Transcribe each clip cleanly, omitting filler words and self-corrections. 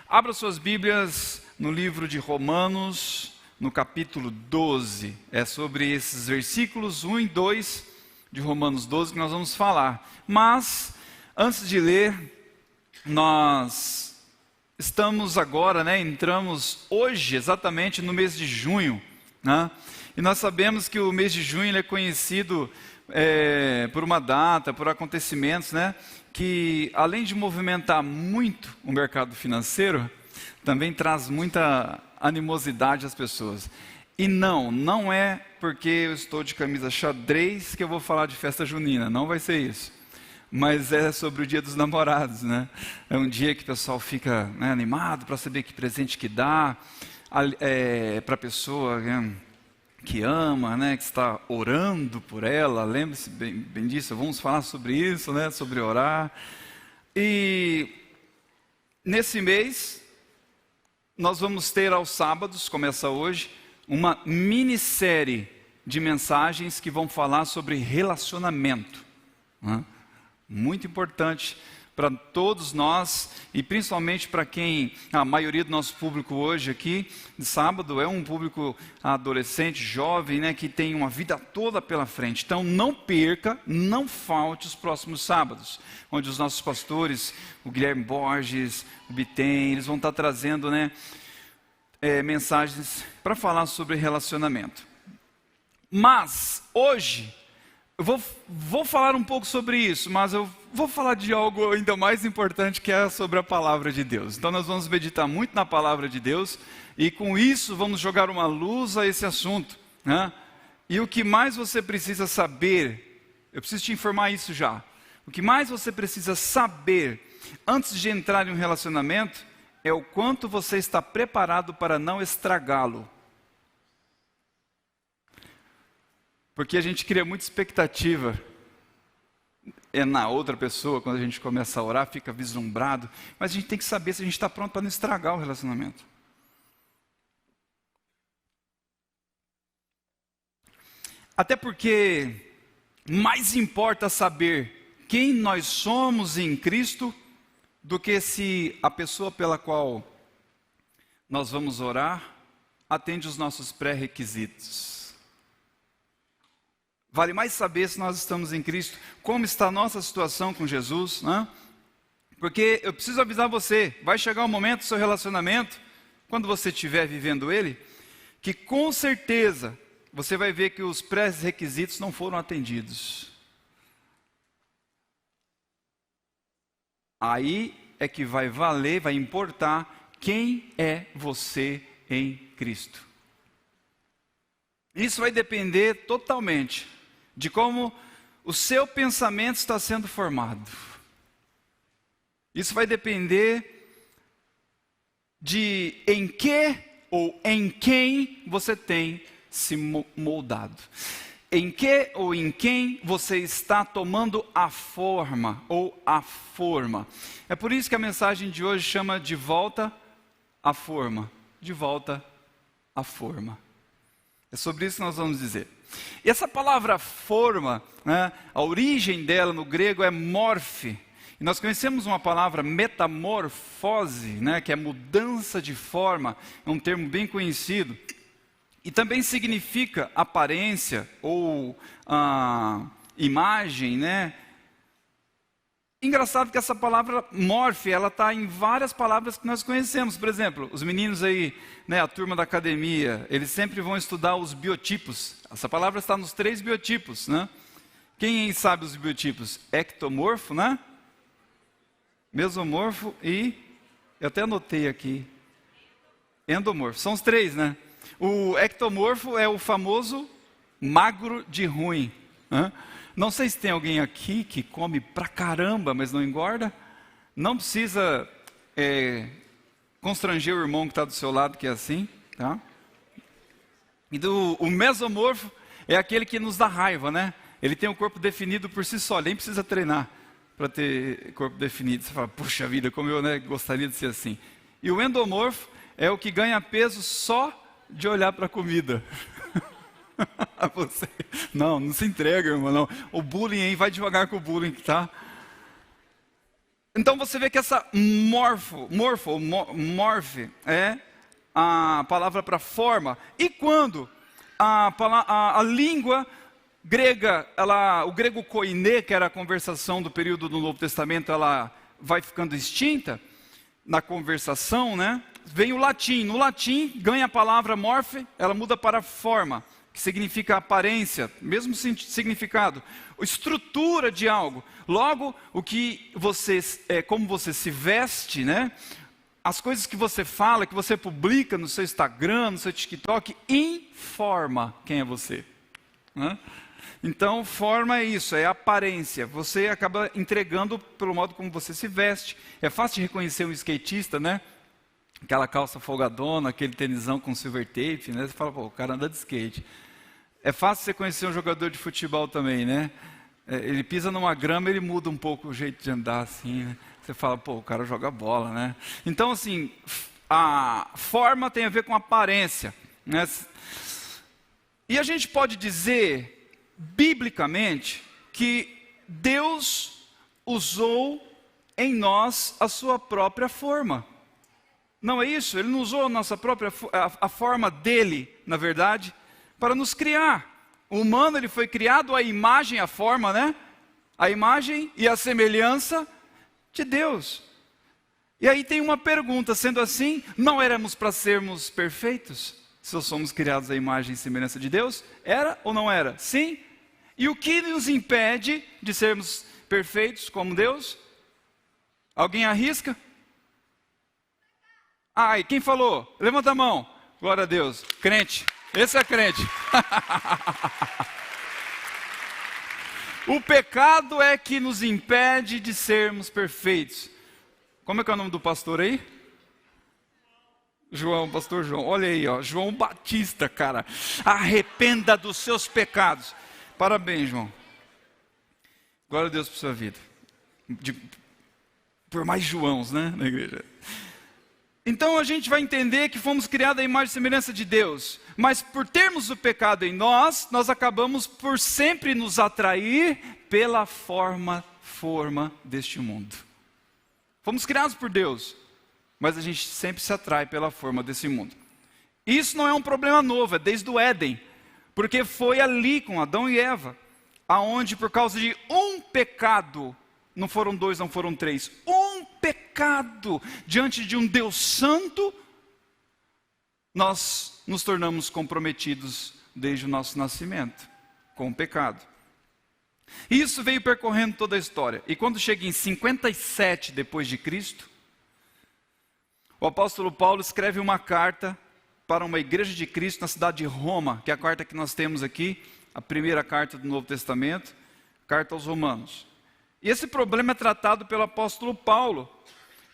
Abra suas Bíblias no livro de Romanos, no capítulo 12. É sobre esses versículos 1 e 2 de Romanos 12 que nós vamos falar. Mas, antes de ler, nós estamos agora, entramos hoje exatamente no mês de junho, né? E nós sabemos que o mês de junho ele é conhecido por uma data, por acontecimentos, que além de movimentar muito o mercado financeiro, também traz muita animosidade às pessoas. E não é porque eu estou de camisa xadrez que eu vou falar de festa junina, não vai ser isso. Mas é sobre o Dia dos Namorados, É um dia que o pessoal fica animado para saber que presente que dá para a pessoa que ama, que está orando por ela. Lembre-se bem disso, vamos falar sobre isso, sobre orar. E nesse mês, nós vamos ter aos sábados, começa hoje, uma minissérie de mensagens que vão falar sobre relacionamento. Muito importante para todos nós e principalmente para quem, a maioria do nosso público hoje aqui, de sábado, é um público adolescente, jovem, que tem uma vida toda pela frente. Então não perca, não falte os próximos sábados, onde os nossos pastores, o Guilherme Borges, o Bitem, eles vão estar trazendo mensagens para falar sobre relacionamento. Mas hoje, eu vou falar um pouco sobre isso, mas eu vou falar de algo ainda mais importante, que é sobre a palavra de Deus. Então nós vamos meditar muito na palavra de Deus, e com isso vamos jogar uma luz a esse assunto. E o que mais você precisa saber, eu preciso te informar isso já. O que mais você precisa saber antes de entrar em um relacionamento é o quanto você está preparado para não estragá-lo. Porque a gente cria muita expectativa na outra pessoa, quando a gente começa a orar, fica vislumbrado. Mas a gente tem que saber se a gente está pronto para não estragar o relacionamento. Até porque mais importa saber quem nós somos em Cristo do que se a pessoa pela qual nós vamos orar atende os nossos pré-requisitos. Vale mais saber se nós estamos em Cristo, como está a nossa situação com Jesus, Porque eu preciso avisar você, vai chegar um momento do seu relacionamento, quando você estiver vivendo ele, que com certeza você vai ver que os pré-requisitos não foram atendidos. Aí é que vai valer, vai importar quem é você em Cristo. Isso vai depender totalmente de como o seu pensamento está sendo formado. Isso vai depender de em que ou em quem você tem se moldado. Em que ou em quem você está tomando a forma ou a forma. É por isso que a mensagem de hoje chama de volta à forma. De volta à forma. É sobre isso que nós vamos dizer. E essa palavra forma, a origem dela no grego é morfe. E nós conhecemos uma palavra metamorfose, que é mudança de forma, é um termo bem conhecido. E também significa aparência ou imagem, Engraçado que essa palavra morfe, ela está em várias palavras que nós conhecemos. Por exemplo, os meninos aí, a turma da academia, eles sempre vão estudar os biotipos. Essa palavra está nos 3 biotipos, Quem sabe os biotipos? Ectomorfo, Mesomorfo e, eu até anotei aqui, endomorfo. São os 3, O ectomorfo é o famoso magro de ruim. Não sei se tem alguém aqui que come pra caramba, mas não engorda. Não precisa constranger o irmão que está do seu lado, que é assim. E o mesomorfo é aquele que nos dá raiva, Ele tem um corpo definido por si só, nem precisa treinar para ter corpo definido. Você fala, puxa vida, como eu gostaria de ser assim. E o endomorfo é o que ganha peso só de olhar para a comida. Você, não se entrega, irmão, não. O bullying aí, vai devagar com o bullying, tá? Então você vê que essa morfe é a palavra para forma. E quando a língua grega, o grego koiné, que era a conversação do período do Novo Testamento, ela vai ficando extinta na conversação, né? Vem o latim. No latim ganha a palavra morfe, ela muda para forma, que significa aparência, mesmo significado, estrutura de algo. Logo, como você se veste, né? As coisas que você fala, que você publica no seu Instagram, no seu TikTok, informa quem é você, né? Então, forma é isso, é aparência. Você acaba entregando pelo modo como você se veste. É fácil de reconhecer um skatista, né? Aquela calça folgadona, aquele tenisão com silver tape, né? Você fala, pô, o cara anda de skate. É fácil você conhecer um jogador de futebol também, né? Ele pisa numa grama, ele muda um pouco o jeito de andar assim, né? Você fala, pô, o cara joga bola, né? Então, assim, a forma tem a ver com aparência, né? E a gente pode dizer, biblicamente, que Deus usou em nós a sua própria forma. Não é isso? Ele não usou a nossa própria a forma dele, na verdade, para nos criar. O humano, ele foi criado à imagem, à forma, né? A imagem e a semelhança de Deus. E aí tem uma pergunta, sendo assim, não éramos para sermos perfeitos? Se somos criados à imagem e semelhança de Deus? Era ou não era? Sim. E o que nos impede de sermos perfeitos como Deus? Alguém arrisca? E quem falou? Levanta a mão. Glória a Deus. Crente. Esse é crente. O pecado é que nos impede de sermos perfeitos. Como é que é o nome do pastor aí? João, pastor João. Olha aí, ó, João Batista, cara. Arrependa dos seus pecados. Parabéns, João. Glória a Deus por sua vida. Por mais Joãos, né, na igreja. Então a gente vai entender que fomos criados à imagem e semelhança de Deus. Mas por termos o pecado em nós, nós acabamos por sempre nos atrair pela forma deste mundo. Fomos criados por Deus, mas a gente sempre se atrai pela forma desse mundo. Isso não é um problema novo, é desde o Éden. Porque foi ali com Adão e Eva, aonde por causa de um pecado, não foram dois, não foram três, um pecado diante de um Deus santo, nós nos tornamos comprometidos desde o nosso nascimento com o pecado. Isso veio percorrendo toda a história. E quando chega em 57 depois de Cristo, o apóstolo Paulo escreve uma carta para uma igreja de Cristo na cidade de Roma, que é a carta que nós temos aqui, a primeira carta do Novo Testamento, carta aos Romanos. E esse problema é tratado pelo apóstolo Paulo,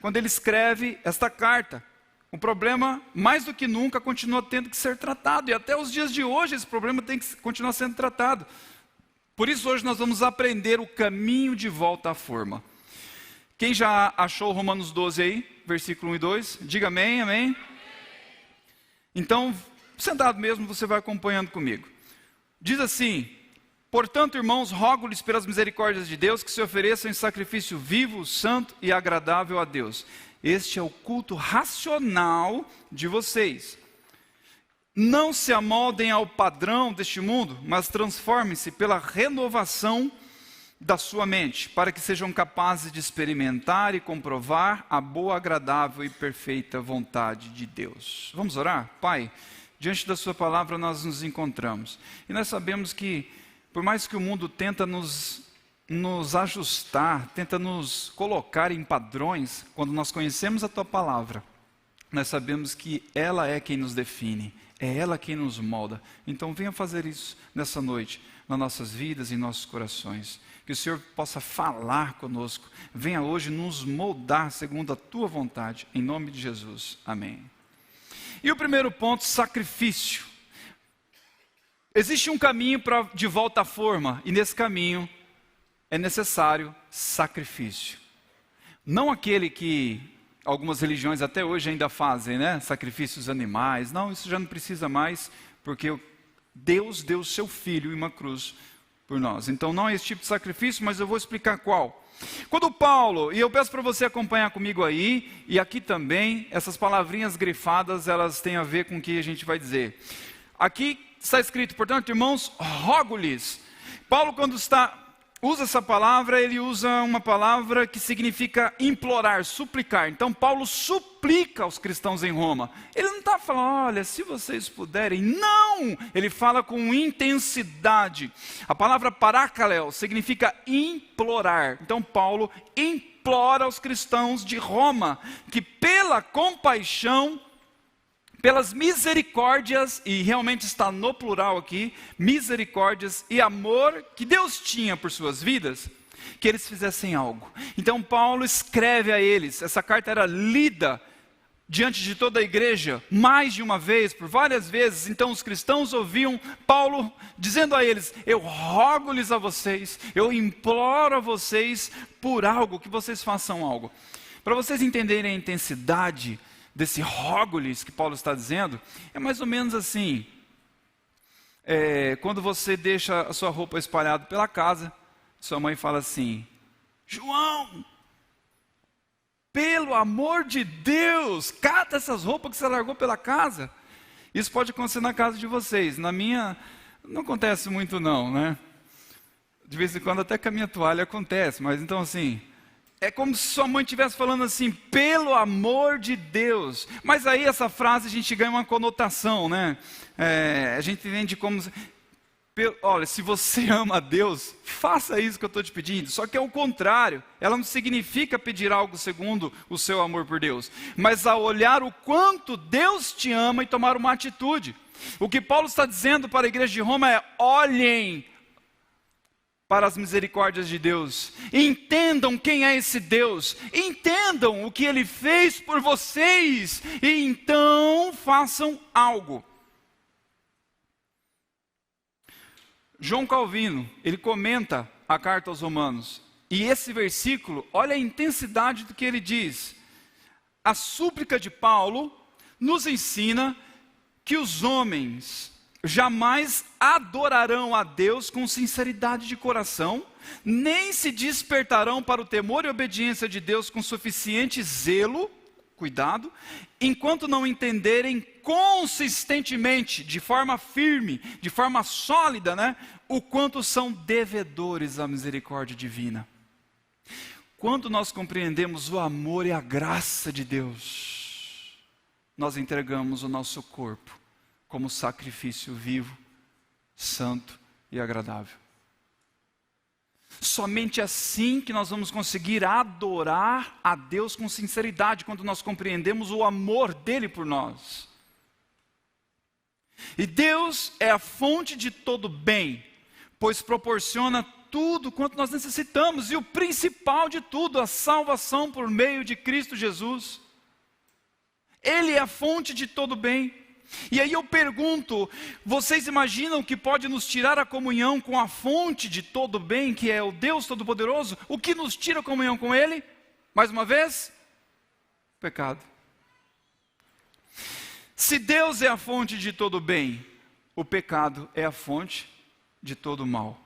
quando ele escreve esta carta. O problema, mais do que nunca, continua tendo que ser tratado, e até os dias de hoje esse problema tem que continuar sendo tratado. Por isso hoje nós vamos aprender o caminho de volta à forma. Quem já achou Romanos 12 aí, versículo 1 e 2, diga amém, amém. Então, sentado mesmo, você vai acompanhando comigo. Diz assim: portanto, irmãos, rogo-lhes pelas misericórdias de Deus que se ofereçam em sacrifício vivo, santo e agradável a Deus. Este é o culto racional de vocês. Não se amoldem ao padrão deste mundo, mas transformem-se pela renovação da sua mente, para que sejam capazes de experimentar e comprovar a boa, agradável e perfeita vontade de Deus. Vamos orar? Pai, diante da sua palavra nós nos encontramos. E nós sabemos que, por mais que o mundo tenta nos ajustar, tenta nos colocar em padrões, quando nós conhecemos a tua palavra, nós sabemos que ela é quem nos define, é ela quem nos molda. Então venha fazer isso nessa noite, nas nossas vidas e em nossos corações. Que o Senhor possa falar conosco. Venha hoje nos moldar segundo a tua vontade. Em nome de Jesus. Amém. E o primeiro ponto, sacrifício. Existe um caminho de volta à forma. E nesse caminho é necessário sacrifício. Não aquele que algumas religiões até hoje ainda fazem, né? Sacrifícios animais. Não, isso já não precisa mais. Porque Deus deu o seu Filho em uma cruz por nós. Então não é esse tipo de sacrifício, mas eu vou explicar qual. Quando Paulo, e eu peço para você acompanhar comigo aí, e aqui também, essas palavrinhas grifadas, elas têm a ver com o que a gente vai dizer. Aqui está escrito, portanto, irmãos, rogo-lhes. Paulo, quando usa essa palavra, ele usa uma palavra que significa implorar, suplicar. Então, Paulo suplica aos cristãos em Roma. Ele não está falando, olha, se vocês puderem. Não! Ele fala com intensidade. A palavra parakaleo significa implorar. Então, Paulo implora aos cristãos de Roma que pela compaixão, pelas misericórdias, e realmente está no plural aqui, misericórdias e amor que Deus tinha por suas vidas, que eles fizessem algo. Então Paulo escreve a eles, essa carta era lida diante de toda a igreja, mais de uma vez, por várias vezes. Então os cristãos ouviam Paulo dizendo a eles, eu rogo-lhes a vocês, eu imploro a vocês por algo, que vocês façam algo. Para vocês entenderem a intensidade desse rogo-lhes que Paulo está dizendo, é mais ou menos assim, quando você deixa a sua roupa espalhada pela casa, sua mãe fala assim, João, pelo amor de Deus, cata essas roupas que você largou pela casa. Isso pode acontecer na casa de vocês, na minha não acontece muito não, né? De vez em quando até com a minha toalha acontece, mas então assim, é como se sua mãe estivesse falando assim, pelo amor de Deus. Mas aí essa frase a gente ganha uma conotação, né? A gente entende como, olha, se você ama a Deus, faça isso que eu estou te pedindo. Só que é o contrário, ela não significa pedir algo segundo o seu amor por Deus. Mas ao olhar o quanto Deus te ama e tomar uma atitude. O que Paulo está dizendo para a igreja de Roma é, olhem para as misericórdias de Deus, entendam quem é esse Deus, entendam o que Ele fez por vocês, e então façam algo. João Calvino, ele comenta a carta aos Romanos, e esse versículo, olha a intensidade do que ele diz. A súplica de Paulo nos ensina que os homens jamais adorarão a Deus com sinceridade de coração, nem se despertarão para o temor e obediência de Deus com suficiente zelo, cuidado, enquanto não entenderem consistentemente, de forma firme, de forma sólida, né, o quanto são devedores à misericórdia divina. Quando nós compreendemos o amor e a graça de Deus, nós entregamos o nosso corpo como sacrifício vivo, santo e agradável. Somente assim que nós vamos conseguir adorar a Deus com sinceridade, quando nós compreendemos o amor dele por nós. E Deus é a fonte de todo bem, pois proporciona tudo quanto nós necessitamos, e o principal de tudo, a salvação por meio de Cristo Jesus. Ele é a fonte de todo bem. E aí eu pergunto, vocês imaginam que pode nos tirar a comunhão com a fonte de todo bem, que é o Deus Todo-Poderoso? O que nos tira a comunhão com Ele? Mais uma vez, pecado. Se Deus é a fonte de todo bem, o pecado é a fonte de todo mal.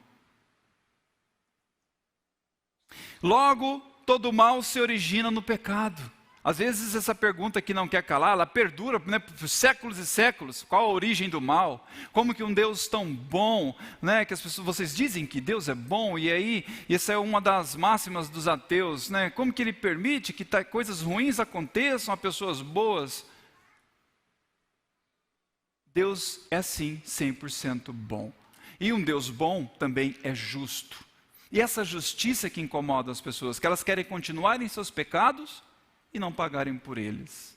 Logo, todo mal se origina no pecado. Às vezes essa pergunta que não quer calar, ela perdura, né, por séculos e séculos. Qual a origem do mal? Como que um Deus tão bom, né, que as pessoas, vocês dizem que Deus é bom, e aí, essa é uma das máximas dos ateus, né? Como que Ele permite que coisas ruins aconteçam a pessoas boas? Deus é sim 100% bom. E um Deus bom também é justo. E essa justiça que incomoda as pessoas, que elas querem continuar em seus pecados e não pagarem por eles.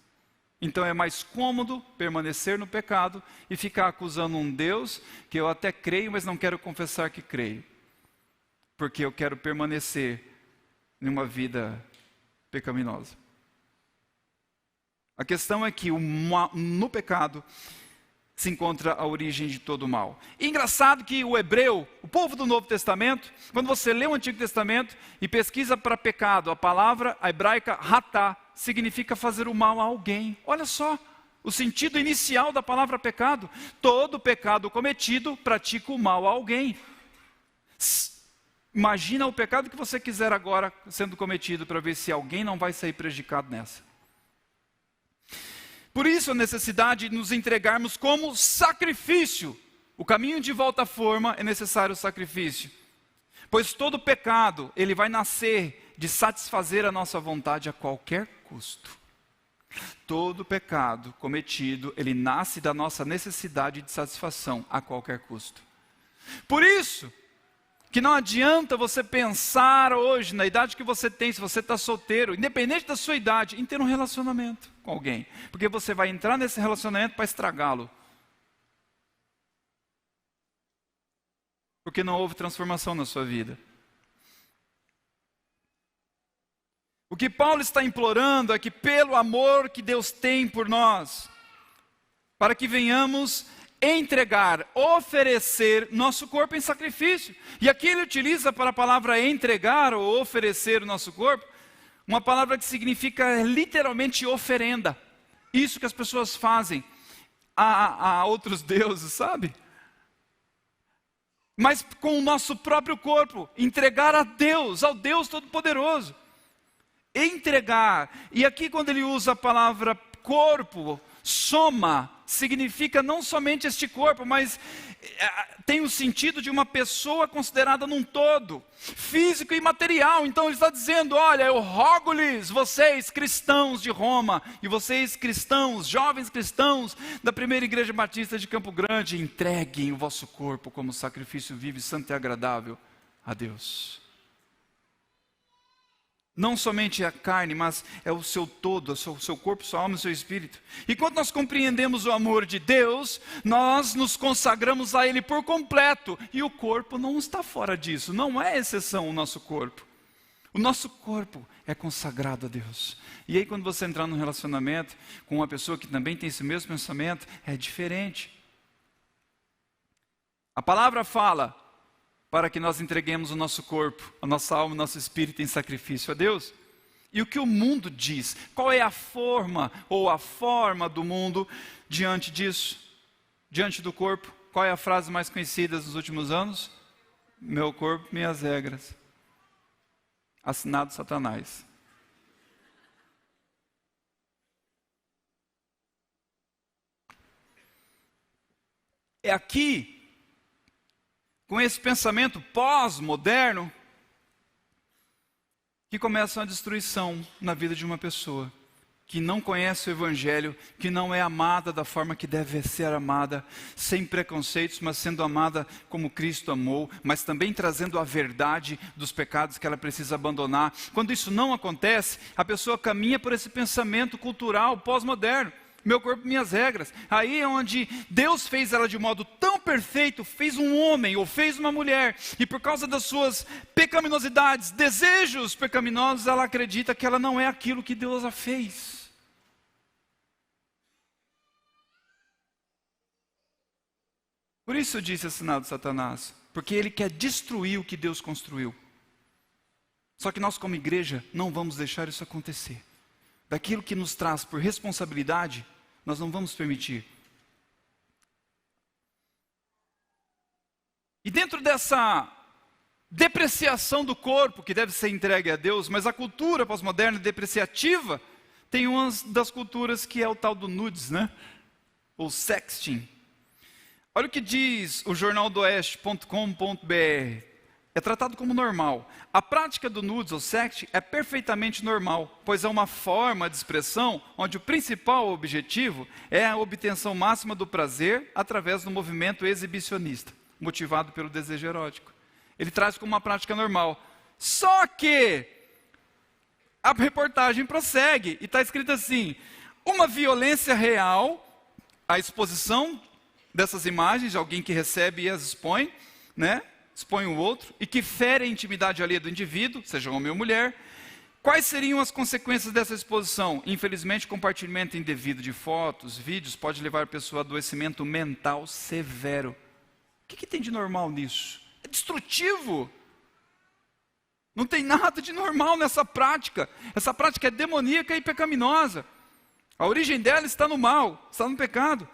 Então é mais cômodo permanecer no pecado e ficar acusando um Deus que eu até creio, mas não quero confessar que creio. Porque eu quero permanecer numa vida pecaminosa. A questão é que no pecado se encontra a origem de todo o mal. E engraçado que o hebreu, o povo do Novo Testamento, quando você lê o Antigo Testamento e pesquisa para pecado, a palavra hebraica ratá significa fazer o mal a alguém. Olha só, o sentido inicial da palavra pecado. Todo pecado cometido pratica o mal a alguém. Imagina o pecado que você quiser agora sendo cometido, para ver se alguém não vai sair prejudicado nessa. Por isso a necessidade de nos entregarmos como sacrifício. O caminho de volta à forma é necessário o sacrifício. Pois todo pecado, ele vai nascer de satisfazer a nossa vontade a qualquer custo. Todo pecado cometido, ele nasce da nossa necessidade de satisfação a qualquer custo. Por isso, que não adianta você pensar hoje, na idade que você tem, se você está solteiro, independente da sua idade, em ter um relacionamento com alguém. Porque você vai entrar nesse relacionamento para estragá-lo. Porque não houve transformação na sua vida. O que Paulo está implorando é que pelo amor que Deus tem por nós, para que venhamos entregar, oferecer nosso corpo em sacrifício. E aqui ele utiliza para a palavra entregar ou oferecer o nosso corpo, uma palavra que significa literalmente oferenda. Isso que as pessoas fazem a outros deuses, sabe? Mas com o nosso próprio corpo, entregar a Deus, ao Deus Todo-Poderoso. Entregar, e aqui quando ele usa a palavra corpo, soma, significa não somente este corpo, mas tem o sentido de uma pessoa considerada num todo, físico e material. Então ele está dizendo, olha, eu rogo-lhes, vocês cristãos de Roma, e vocês cristãos, jovens cristãos da primeira igreja batista de Campo Grande, entreguem o vosso corpo como sacrifício vivo, santo e agradável a Deus. Não somente a carne, mas é o seu todo, o seu corpo, sua alma e seu espírito. E quando nós compreendemos o amor de Deus, nós nos consagramos a Ele por completo. E o corpo não está fora disso, não é exceção o nosso corpo. O nosso corpo é consagrado a Deus. E aí quando você entrar num relacionamento com uma pessoa que também tem esse mesmo pensamento, é diferente. A palavra fala para que nós entreguemos o nosso corpo, a nossa alma, o nosso espírito em sacrifício a Deus. E o que o mundo diz? Qual é a forma ou a forma do mundo diante disso? Diante do corpo? Qual é a frase mais conhecida dos últimos anos? Meu corpo, minhas regras. Assinado Satanás. É aqui, com esse pensamento pós-moderno, que começa uma destruição na vida de uma pessoa que não conhece o Evangelho, que não é amada da forma que deve ser amada, sem preconceitos, mas sendo amada como Cristo amou, mas também trazendo a verdade dos pecados que ela precisa abandonar. Quando isso não acontece, a pessoa caminha por esse pensamento cultural pós-moderno. Meu corpo, minhas regras. Aí é onde Deus fez ela de modo tão perfeito, fez um homem ou fez uma mulher, e por causa das suas pecaminosidades, desejos pecaminosos, ela acredita que ela não é aquilo que Deus a fez. Por isso eu disse assinado Satanás, porque ele quer destruir o que Deus construiu. Só que nós como igreja não vamos deixar isso acontecer. Daquilo que nos traz por responsabilidade, nós não vamos permitir. E dentro dessa depreciação do corpo, que deve ser entregue a Deus, mas a cultura pós-moderna depreciativa, tem uma das culturas que é o tal do nudes, né? Ou sexting. Olha o que diz o jornaldoeste.com.br. É tratado como normal. A prática do nudes ou sexting é perfeitamente normal, pois é uma forma de expressão onde o principal objetivo é a obtenção máxima do prazer através do movimento exibicionista, motivado pelo desejo erótico. Ele traz como uma prática normal. Só que a reportagem prossegue e está escrito assim: uma violência real, a exposição dessas imagens de alguém que recebe e as expõe, né? Expõe o outro, e que fere a intimidade alheia do indivíduo, seja homem ou mulher. Quais seriam as consequências dessa exposição? Infelizmente, compartilhamento indevido de fotos, vídeos, pode levar a pessoa a adoecimento mental severo. O que tem de normal nisso? É destrutivo. Não tem nada de normal nessa prática. Essa prática é demoníaca e pecaminosa. A origem dela está no mal, está no pecado.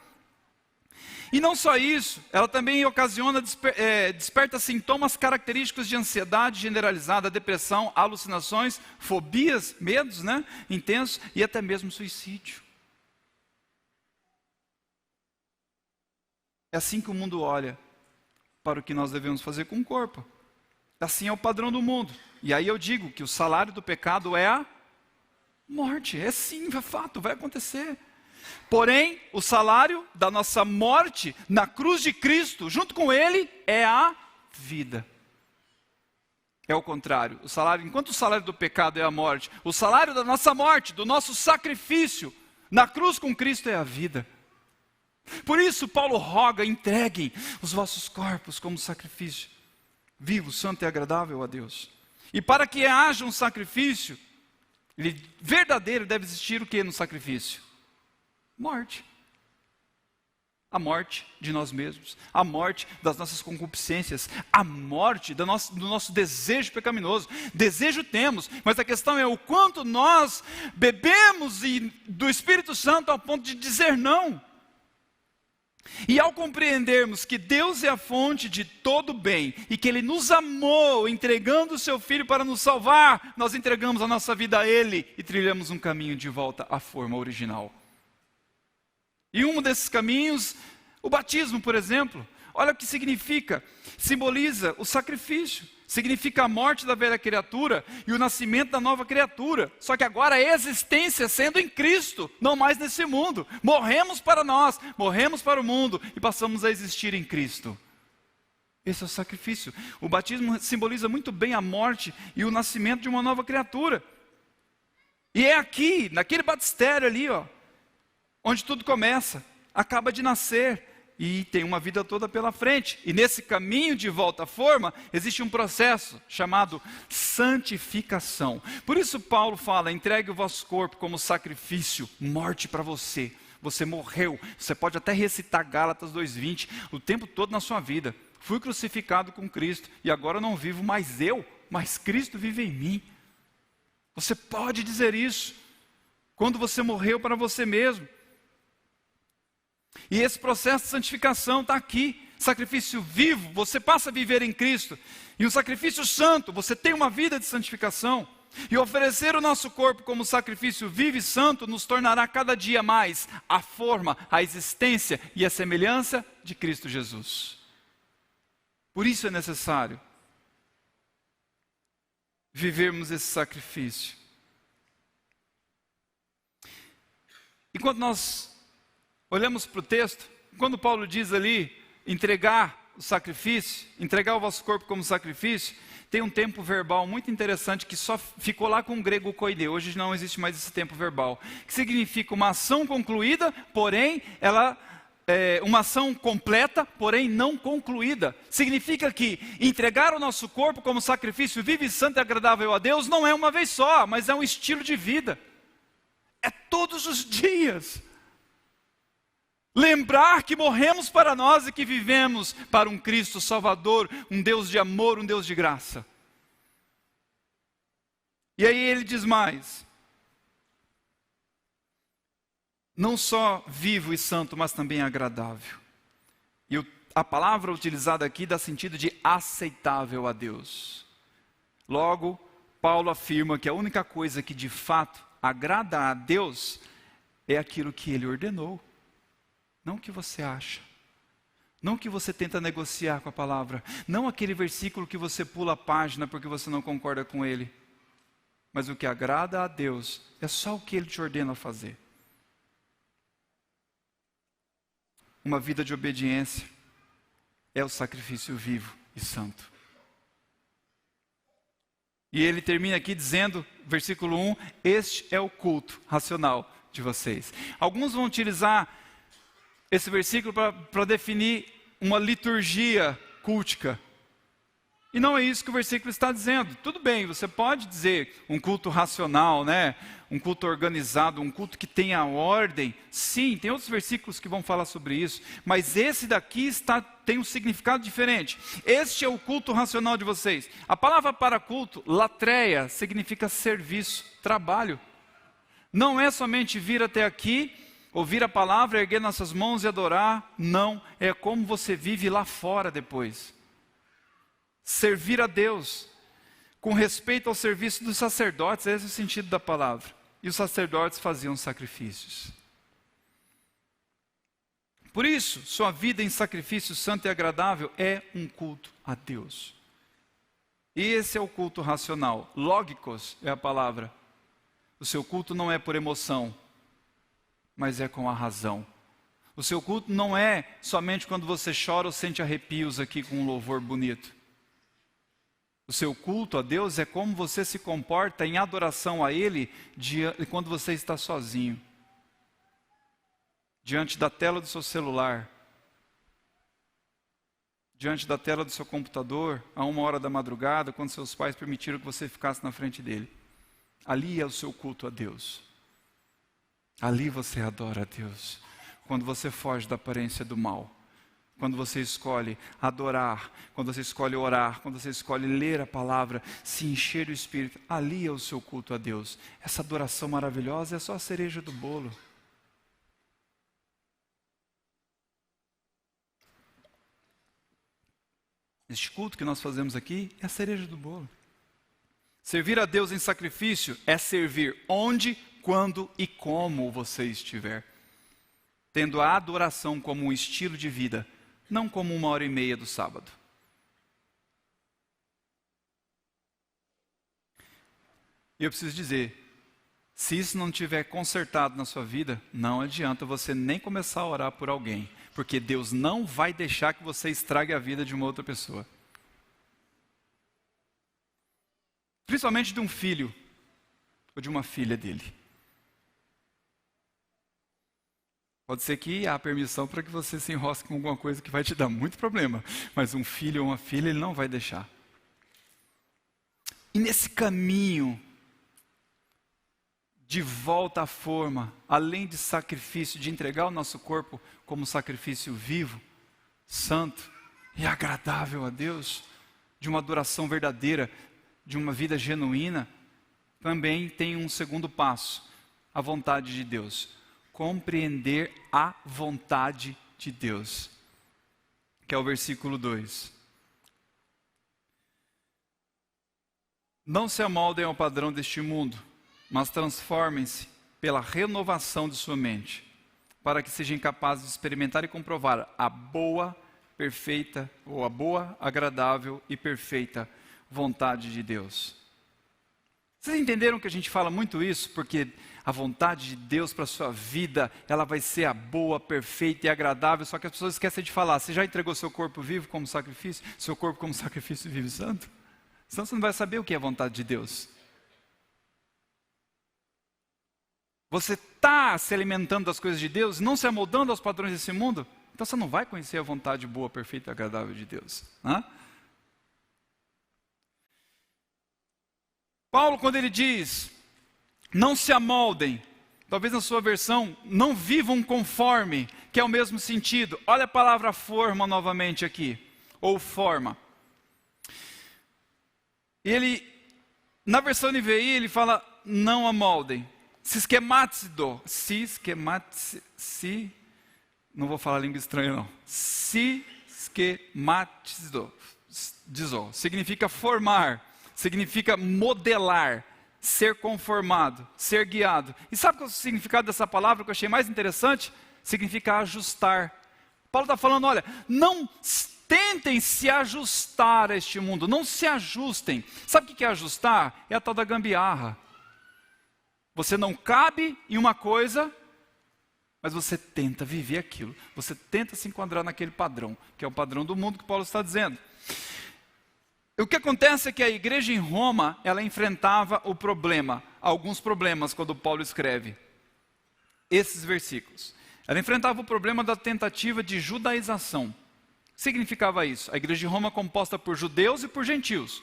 E não só isso, ela também ocasiona, desperta sintomas característicos de ansiedade generalizada, depressão, alucinações, fobias, medos, né, intensos e até mesmo suicídio. É assim que o mundo olha para o que nós devemos fazer com o corpo. Assim é o padrão do mundo. E aí eu digo que o salário do pecado é a morte. É sim, é fato, vai acontecer. Porém, o salário da nossa morte na cruz de Cristo, junto com Ele, é a vida. É o contrário. Enquanto o salário do pecado é a morte, o salário da nossa morte, do nosso sacrifício na cruz com Cristo é a vida. Por isso, Paulo roga: entreguem os vossos corpos como sacrifício vivo, santo e agradável a Deus. E para que haja um sacrifício verdadeiro, deve existir o que no sacrifício? Morte. A morte de nós mesmos, a morte das nossas concupiscências, a morte do nosso desejo pecaminoso. Desejo temos, mas a questão é o quanto nós bebemos do Espírito Santo ao ponto de dizer não. E ao compreendermos que Deus é a fonte de todo bem e que Ele nos amou entregando o Seu Filho para nos salvar, nós entregamos a nossa vida a Ele e trilhamos um caminho de volta à forma original. E um desses caminhos, o batismo, por exemplo, olha o que significa. Simboliza o sacrifício, significa a morte da velha criatura e o nascimento da nova criatura. Só que agora a existência sendo em Cristo, não mais nesse mundo. Morremos para nós, morremos para o mundo e passamos a existir em Cristo. Esse é o sacrifício. O batismo simboliza muito bem a morte e o nascimento de uma nova criatura. E é aqui, naquele batistério ali, onde tudo começa, acaba de nascer e tem uma vida toda pela frente. E nesse caminho de volta à forma, existe um processo chamado santificação. Por isso Paulo fala: entregue o vosso corpo como sacrifício, morte para você. Você morreu. Você pode até recitar Gálatas 2:20 o tempo todo na sua vida. Fui crucificado com Cristo e agora não vivo mais eu, mas Cristo vive em mim. Você pode dizer isso quando você morreu para você mesmo. E esse processo de santificação está aqui. Sacrifício vivo, você passa a viver em Cristo. E um sacrifício santo, você tem uma vida de santificação. E oferecer o nosso corpo como sacrifício vivo e santo nos tornará cada dia mais a forma, a existência e a semelhança de Cristo Jesus. Por isso é necessário vivermos esse sacrifício. Enquanto nós olhamos para o texto, quando Paulo diz ali, entregar o sacrifício, entregar o vosso corpo como sacrifício, tem um tempo verbal muito interessante que só ficou lá com o grego koide. Hoje não existe mais esse tempo verbal, que significa uma ação concluída, porém ela é uma ação completa, porém não concluída. Significa que entregar o nosso corpo como sacrifício vivo e santo e agradável a Deus não é uma vez só, mas é um estilo de vida. É todos os dias. Lembrar que morremos para nós e que vivemos para um Cristo Salvador, um Deus de amor, um Deus de graça. E aí ele diz mais: não só vivo e santo, mas também agradável. E a palavra utilizada aqui dá sentido de aceitável a Deus. Logo, Paulo afirma que a única coisa que de fato agrada a Deus é aquilo que Ele ordenou. Não o que você acha, não o que você tenta negociar com a palavra, não aquele versículo que você pula a página porque você não concorda com ele, mas o que agrada a Deus é só o que Ele te ordena a fazer. Uma vida de obediência é o sacrifício vivo e santo. E ele termina aqui dizendo, versículo 1, este é o culto racional de vocês. Alguns vão utilizar esse versículo para definir uma liturgia cultica. E não é isso que o versículo está dizendo. Tudo bem, você pode dizer um culto racional, né? Um culto organizado, um culto que tenha ordem. Sim, tem outros versículos que vão falar sobre isso. Mas esse daqui tem um significado diferente. Este é o culto racional de vocês. A palavra para culto, latreia, significa serviço, trabalho. Não é somente vir até aqui, Ouvir a palavra, erguer nossas mãos e adorar, não. É como você vive lá fora depois. Servir a Deus, com respeito ao serviço dos sacerdotes, esse é o sentido da palavra. E os sacerdotes faziam sacrifícios. Por isso, sua vida em sacrifício santo e agradável é um culto a Deus. Esse é o culto racional. Lógicos é a palavra. O seu culto não é por emoção, mas é com a razão. O seu culto não é somente quando você chora ou sente arrepios aqui com um louvor bonito. O seu culto a Deus é como você se comporta em adoração a Ele quando você está sozinho. Diante da tela do seu celular, diante da tela do seu computador, a 1h da madrugada, quando seus pais permitiram que você ficasse na frente dele. Ali é o seu culto a Deus. Ali você adora a Deus. Quando você foge da aparência do mal. Quando você escolhe adorar, quando você escolhe orar, quando você escolhe ler a palavra, se encher do Espírito, ali é o seu culto a Deus. Essa adoração maravilhosa é só a cereja do bolo. Este culto que nós fazemos aqui é a cereja do bolo. Servir a Deus em sacrifício é servir onde, quando e como você estiver. Tendo a adoração como um estilo de vida, não como 1h30 do sábado. E eu preciso dizer, se isso não estiver consertado na sua vida, não adianta você nem começar a orar por alguém. Porque Deus não vai deixar que você estrague a vida de uma outra pessoa. Principalmente de um filho ou de uma filha dele. Pode ser que há permissão para que você se enrosque com alguma coisa que vai te dar muito problema. Mas um filho ou uma filha ele não vai deixar. E nesse caminho de volta à forma, além de sacrifício, de entregar o nosso corpo como sacrifício vivo, santo e agradável a Deus, de uma adoração verdadeira, de uma vida genuína, também tem um segundo passo, a vontade de Deus. Compreender a vontade de Deus, que é o versículo 2. Não se amoldem ao padrão deste mundo, mas transformem-se pela renovação de sua mente, para que sejam capazes de experimentar e comprovar a boa, perfeita, ou a boa, agradável e perfeita vontade de Deus. Vocês entenderam que a gente fala muito isso? Porque a vontade de Deus para a sua vida, ela vai ser a boa, perfeita e agradável, só que as pessoas esquecem de falar. Você já entregou seu corpo vivo como sacrifício? Seu corpo como sacrifício vivo e santo? Senão você não vai saber o que é a vontade de Deus. Você está se alimentando das coisas de Deus, não se amoldando aos padrões desse mundo, então você não vai conhecer a vontade boa, perfeita e agradável de Deus. Paulo, quando ele diz, não se amoldem, talvez na sua versão, não vivam conforme, que é o mesmo sentido. Olha a palavra forma novamente aqui, ou forma. Ele, na versão NVI, ele fala, não amoldem. Não vou falar língua estranha não. Significa formar, significa modelar, ser conformado, ser guiado. E sabe qual é o significado dessa palavra que eu achei mais interessante? Significa ajustar. Paulo está falando, olha, não tentem se ajustar a este mundo, não se ajustem. Sabe o que é ajustar? É a tal da gambiarra. Você não cabe em uma coisa, mas você tenta viver aquilo. Você tenta se enquadrar naquele padrão, que é o padrão do mundo que Paulo está dizendo. O que acontece é que a igreja em Roma, ela enfrentava o problema, alguns problemas quando Paulo escreve esses versículos. Ela enfrentava o problema da tentativa de judaização. O que significava isso? A igreja de Roma é composta por judeus e por gentios.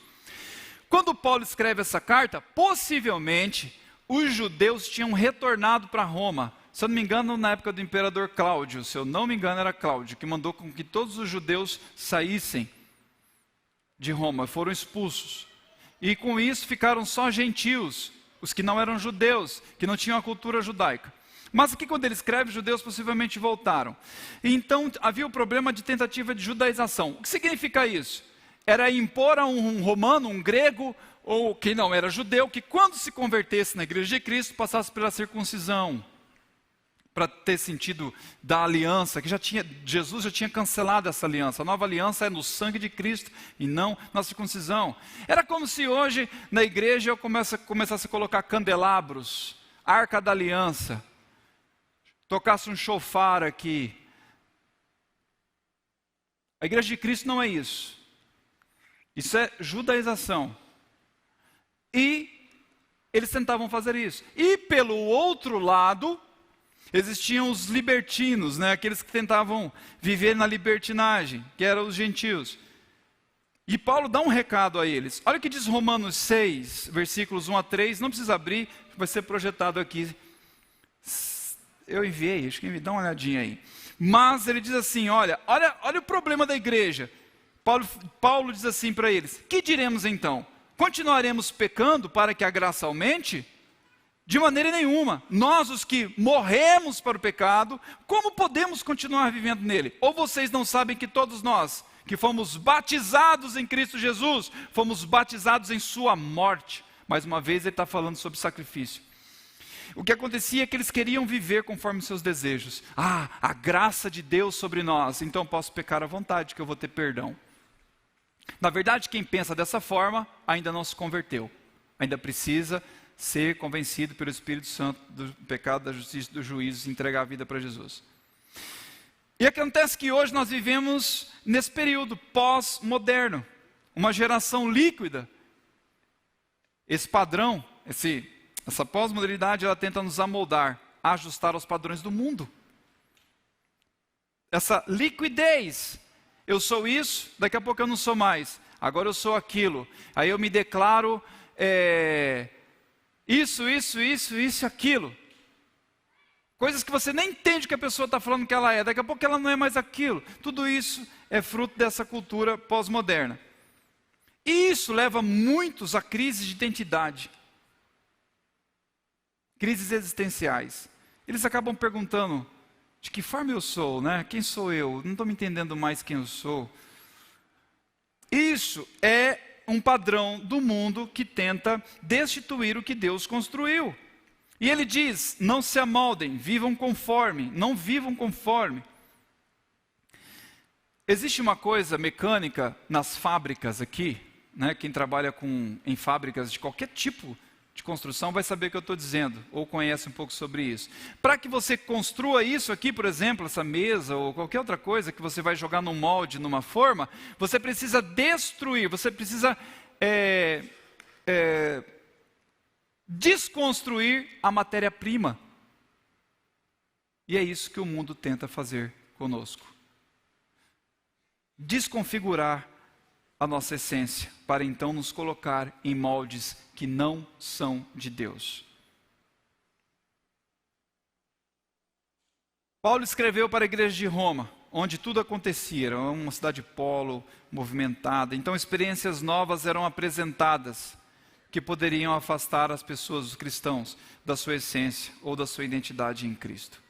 Quando Paulo escreve essa carta, possivelmente os judeus tinham retornado para Roma. Se eu não me engano, na época do imperador Cláudio, se eu não me engano era Cláudio, que mandou com que todos os judeus saíssem de Roma, foram expulsos. E com isso ficaram só gentios, os que não eram judeus, que não tinham a cultura judaica. Mas aqui quando ele escreve, os judeus possivelmente voltaram. Então havia o problema de tentativa de judaização. O que significa isso? Era impor a um romano, um grego, ou que não era judeu, que quando se convertesse na igreja de Cristo, passasse pela circuncisão, para ter sentido da aliança, que Jesus já tinha cancelado essa aliança. A nova aliança é no sangue de Cristo e não na circuncisão. Era como se hoje na igreja eu começasse a colocar candelabros, arca da aliança, tocasse um chofar aqui. A igreja de Cristo não é isso. Isso é judaização. E eles tentavam fazer isso. E pelo outro lado, existiam os libertinos, né? Aqueles que tentavam viver na libertinagem, que eram os gentios. E Paulo dá um recado a eles. Olha o que diz Romanos 6, versículos 1 a 3. Não precisa abrir, vai ser projetado aqui. Eu enviei, acho que me dá uma olhadinha aí. Mas ele diz assim, olha o problema da igreja. Paulo diz assim para eles, que diremos então? Continuaremos pecando para que a graça aumente? De maneira nenhuma. Nós, os que morremos para o pecado, como podemos continuar vivendo nele? Ou vocês não sabem que todos nós, que fomos batizados em Cristo Jesus, fomos batizados em sua morte? Mais uma vez ele está falando sobre sacrifício. O que acontecia é que eles queriam viver conforme seus desejos. A graça de Deus sobre nós, então posso pecar à vontade, que eu vou ter perdão. Na verdade, quem pensa dessa forma, ainda não se converteu. Ainda precisa ser convencido pelo Espírito Santo do pecado, da justiça, do juízo, e entregar a vida para Jesus. E acontece que hoje nós vivemos nesse período pós-moderno, uma geração líquida. Esse padrão, essa pós-modernidade, ela tenta nos amoldar, ajustar aos padrões do mundo. Essa liquidez, eu sou isso, daqui a pouco eu não sou mais, agora eu sou aquilo, aí eu me declaro isso, aquilo. Coisas que você nem entende que a pessoa está falando que ela é, daqui a pouco ela não é mais aquilo. Tudo isso é fruto dessa cultura pós-moderna. E isso leva muitos a crises de identidade. Crises existenciais. Eles acabam perguntando, de que forma eu sou, né? Quem sou eu? Não estou me entendendo mais quem eu sou. Isso é um padrão do mundo que tenta destituir o que Deus construiu. E ele diz, não se amoldem, vivam conforme, não vivam conforme. Existe uma coisa mecânica nas fábricas aqui, né? Quem trabalha em fábricas de qualquer tipo de construção vai saber o que eu estou dizendo, ou conhece um pouco sobre isso. Para que você construa isso aqui, por exemplo, essa mesa, ou qualquer outra coisa que você vai jogar num molde, numa forma, você precisa destruir, você precisa desconstruir a matéria-prima. E é isso que o mundo tenta fazer conosco. Desconfigurar a nossa essência, para então nos colocar em moldes que não são de Deus. Paulo escreveu para a igreja de Roma, onde tudo acontecia, era uma cidade polo, movimentada, então experiências novas eram apresentadas, que poderiam afastar as pessoas, os cristãos, da sua essência ou da sua identidade em Cristo.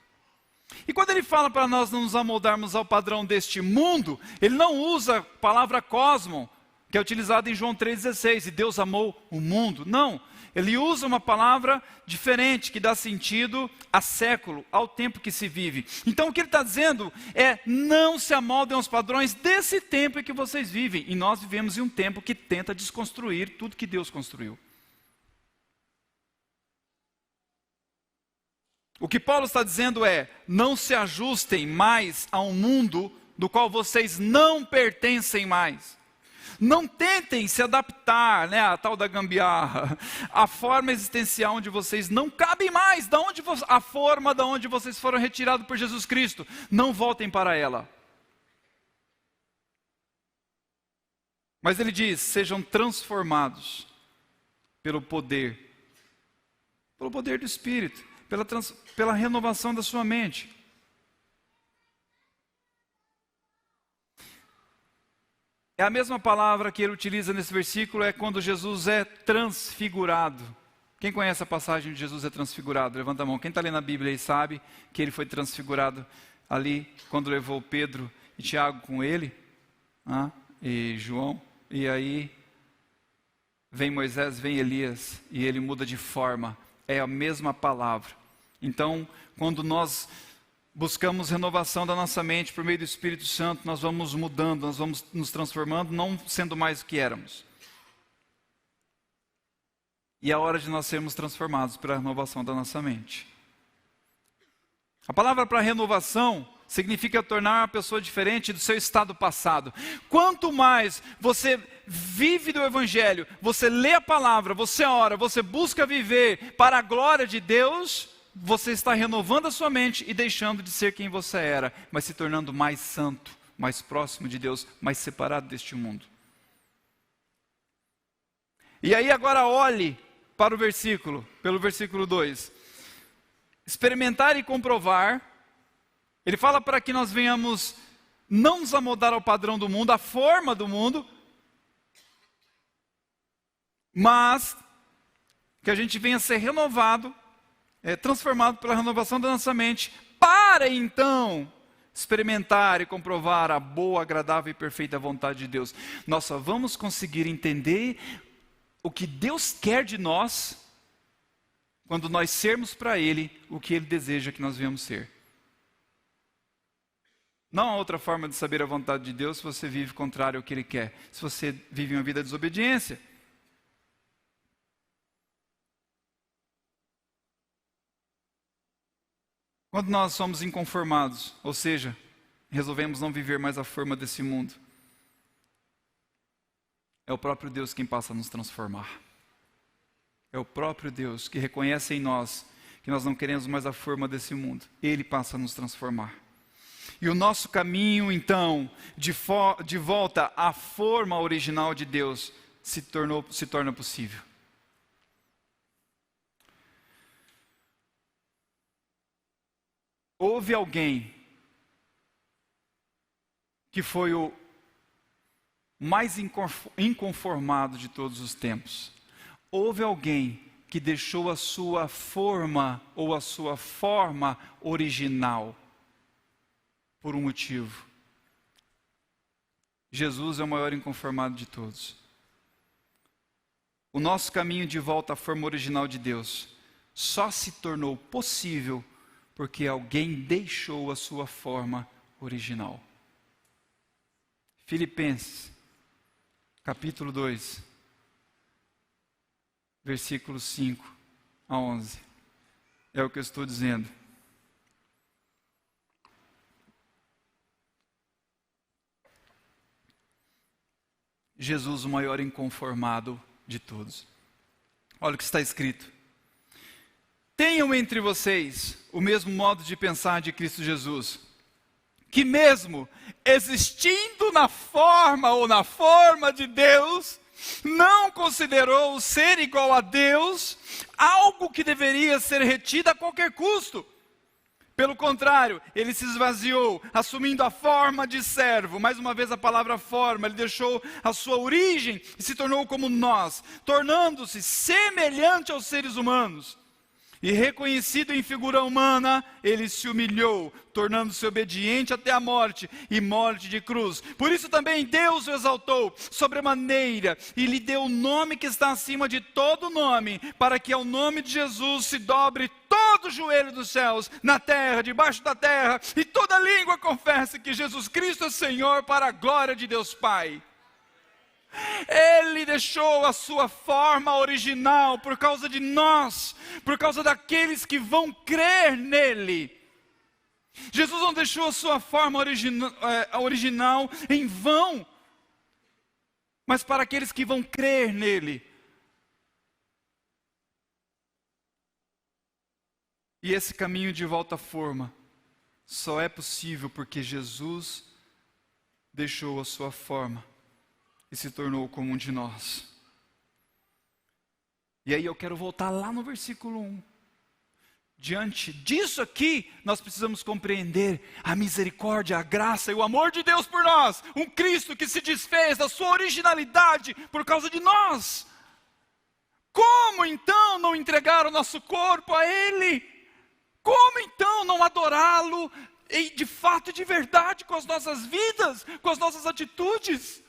E quando ele fala para nós não nos amoldarmos ao padrão deste mundo, ele não usa a palavra cosmos, que é utilizada em João 3,16, e Deus amou o mundo. Não, ele usa uma palavra diferente, que dá sentido a século, ao tempo que se vive. Então o que ele está dizendo é, não se amoldem aos padrões desse tempo em que vocês vivem. E nós vivemos em um tempo que tenta desconstruir tudo que Deus construiu. O que Paulo está dizendo é, não se ajustem mais a um mundo do qual vocês não pertencem mais. Não tentem se adaptar, né, a tal da gambiarra, a forma existencial onde vocês não cabem mais, a forma da onde vocês foram retirados por Jesus Cristo. Não voltem para ela. Mas ele diz, sejam transformados pelo poder do Espírito. Pela renovação da sua mente. É a mesma palavra que ele utiliza nesse versículo, é quando Jesus é transfigurado. Quem conhece a passagem de Jesus é transfigurado? Levanta a mão. Quem está lendo a Bíblia e sabe que ele foi transfigurado ali, quando levou Pedro e Tiago com ele, e João, e aí vem Moisés, vem Elias, e ele muda de forma, é a mesma palavra. Então, quando nós buscamos renovação da nossa mente por meio do Espírito Santo, nós vamos mudando, nós vamos nos transformando, não sendo mais o que éramos. E é a hora de nós sermos transformados pela renovação da nossa mente. A palavra para renovação significa tornar uma pessoa diferente do seu estado passado. Quanto mais você vive do Evangelho, você lê a palavra, você ora, você busca viver para a glória de Deus, você está renovando a sua mente e deixando de ser quem você era, mas se tornando mais santo, mais próximo de Deus, mais separado deste mundo. E aí agora olhe para o versículo, pelo versículo 2. Experimentar e comprovar. Ele fala para que nós venhamos não nos amoldar ao padrão do mundo, à forma do mundo, mas que a gente venha ser renovado, transformado pela renovação da nossa mente, para então experimentar e comprovar a boa, agradável e perfeita vontade de Deus. Nós só vamos conseguir entender o que Deus quer de nós quando nós sermos para Ele o que Ele deseja que nós venhamos ser. Não há outra forma de saber a vontade de Deus se você vive contrário ao que Ele quer. Se você vive uma vida de desobediência. Quando nós somos inconformados, ou seja, resolvemos não viver mais a forma desse mundo, é o próprio Deus quem passa a nos transformar. É o próprio Deus que reconhece em nós que nós não queremos mais a forma desse mundo. Ele passa a nos transformar. E o nosso caminho, então, de volta à forma original de Deus, se torna possível. Houve alguém que foi o mais inconformado de todos os tempos. Houve alguém que deixou a sua forma ou a sua forma original por um motivo. Jesus é o maior inconformado de todos. O nosso caminho de volta à forma original de Deus só se tornou possível porque alguém deixou a sua forma original. Filipenses, capítulo 2, versículos 5 a 11. É o que eu estou dizendo. Jesus, o maior inconformado de todos. Olha o que está escrito. Tenham entre vocês o mesmo modo de pensar de Cristo Jesus, que mesmo existindo na forma ou na forma de Deus, não considerou o ser igual a Deus algo que deveria ser retido a qualquer custo. Pelo contrário, ele se esvaziou, assumindo a forma de servo. Mais uma vez a palavra forma, ele deixou a sua origem e se tornou como nós, tornando-se semelhante aos seres humanos. E reconhecido em figura humana, ele se humilhou, tornando-se obediente até a morte, e morte de cruz. Por isso também Deus o exaltou sobremaneira, e lhe deu o nome que está acima de todo nome, para que ao nome de Jesus se dobre todo o joelho dos céus, na terra, debaixo da terra, e toda língua confesse que Jesus Cristo é Senhor, para a glória de Deus Pai. Ele deixou a sua forma original por causa de nós, por causa daqueles que vão crer nele. Jesus não deixou a sua forma original em vão, mas para aqueles que vão crer nele. E esse caminho de volta à forma só é possível porque Jesus deixou a sua forma e se tornou como um de nós. E aí eu quero voltar lá no versículo 1. Diante disso aqui, nós precisamos compreender a misericórdia, a graça e o amor de Deus por nós. Um Cristo que se desfez da sua originalidade por causa de nós. Como então não entregar o nosso corpo a Ele? Como então não adorá-lo de fato e de verdade com as nossas vidas, com as nossas atitudes?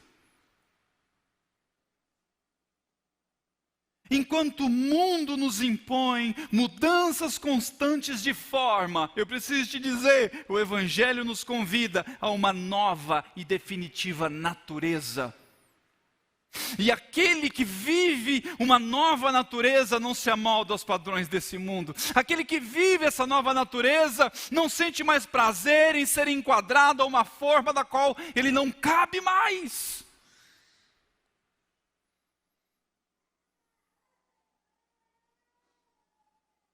Enquanto o mundo nos impõe mudanças constantes de forma, eu preciso te dizer, o Evangelho nos convida a uma nova e definitiva natureza. E aquele que vive uma nova natureza não se amolda aos padrões desse mundo. Aquele que vive essa nova natureza não sente mais prazer em ser enquadrado a uma forma da qual ele não cabe mais.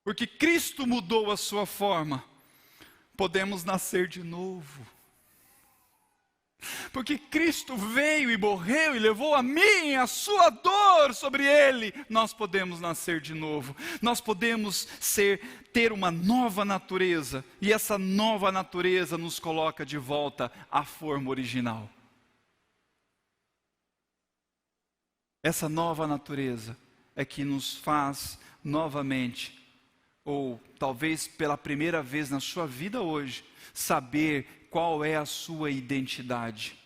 Porque Cristo mudou a sua forma, podemos nascer de novo. Porque Cristo veio e morreu e levou a mim, a sua dor sobre Ele, nós podemos nascer de novo. Nós podemos ter uma nova natureza, e essa nova natureza nos coloca de volta à forma original. Essa nova natureza é que nos faz novamente, ou talvez pela primeira vez na sua vida hoje, saber qual é a sua identidade.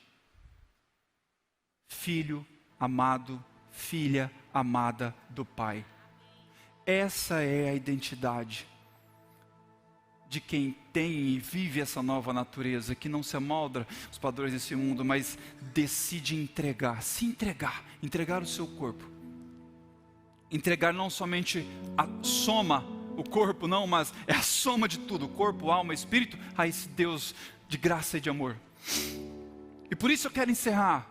Filho amado, filha amada do Pai. Essa é a identidade de quem tem e vive essa nova natureza, que não se amolda aos padrões desse mundo, mas decide se entregar o seu corpo. Entregar não somente a soma, o corpo não, mas é a soma de tudo, corpo, alma, espírito, a esse Deus de graça e de amor. E por isso eu quero encerrar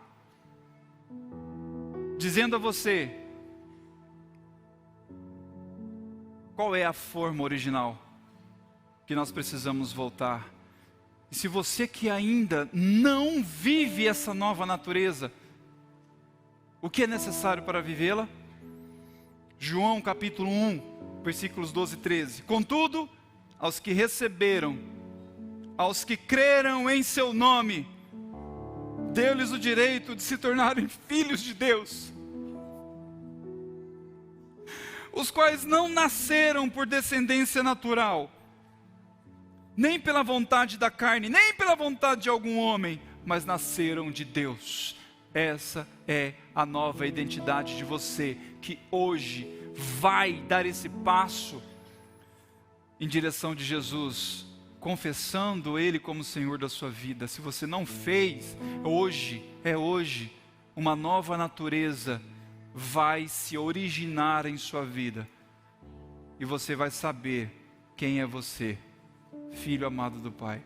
dizendo a você qual é a forma original que nós precisamos voltar. E se você que ainda não vive essa nova natureza, o que é necessário para vivê-la? João capítulo 1, versículos 12 e 13. Contudo, aos que receberam, aos que creram em seu nome, deu-lhes o direito de se tornarem filhos de Deus, os quais não nasceram por descendência natural, nem pela vontade da carne, nem pela vontade de algum homem, mas nasceram de Deus. Essa é a nova identidade de você, que hoje vai dar esse passo em direção de Jesus, confessando Ele como Senhor da sua vida. Se você não fez, hoje, uma nova natureza vai se originar em sua vida. E você vai saber quem é você, filho amado do Pai.